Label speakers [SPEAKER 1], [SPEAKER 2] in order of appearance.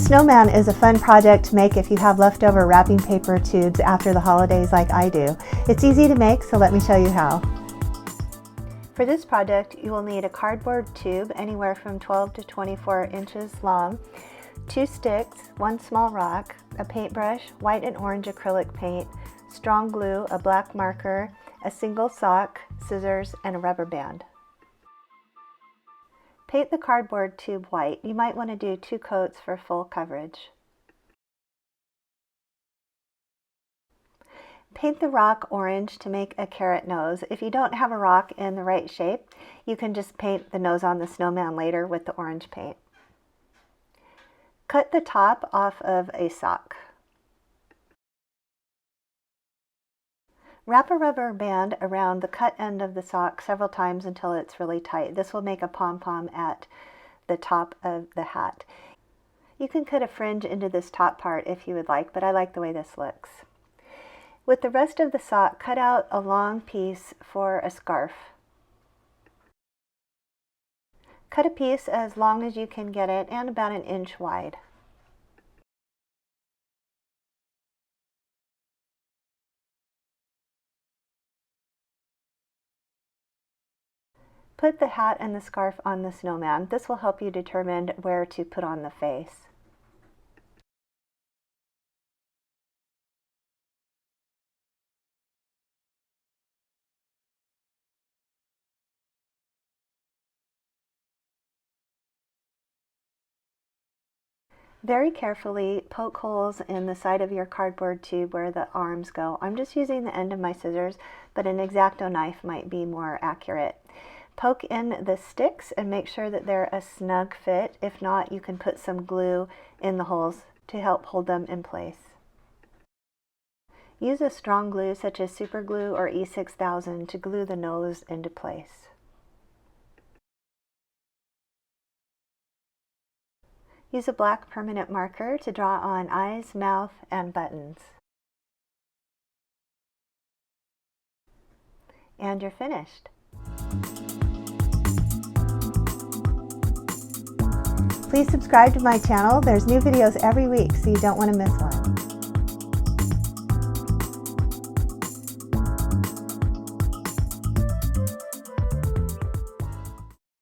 [SPEAKER 1] Snowman is a fun project to make if you have leftover wrapping paper tubes after the holidays like I do. It's easy to make, so let me show you how. For this project, you will need a cardboard tube anywhere from 12 to 24 inches long, 2 sticks, 1 small rock, a paintbrush, white and orange acrylic paint, strong glue, a black marker, a single sock, scissors, and a rubber band. Paint the cardboard tube white. You might want to do 2 coats for full coverage. Paint the rock orange to make a carrot nose. If you don't have a rock in the right shape, you can just paint the nose on the snowman later with the orange paint. Cut the top off of a sock. Wrap a rubber band around the cut end of the sock several times until it's really tight. This will make a pom-pom at the top of the hat. You can cut a fringe into this top part if you would like, but I like the way this looks. With the rest of the sock, cut out a long piece for a scarf. Cut a piece as long as you can get it and about 1 inch wide. Put the hat and the scarf on the snowman. This will help you determine where to put on the face. Very carefully poke holes in the side of your cardboard tube where the arms go. I'm just using the end of my scissors, but an X-Acto knife might be more accurate. Poke in the sticks and make sure that they're a snug fit. If not, you can put some glue in the holes to help hold them in place. Use a strong glue such as super glue or E6000 to glue the nose into place. Use a black permanent marker to draw on eyes, mouth, and buttons. And you're finished. Please subscribe to my channel. There's new videos every week, so you don't want to miss one.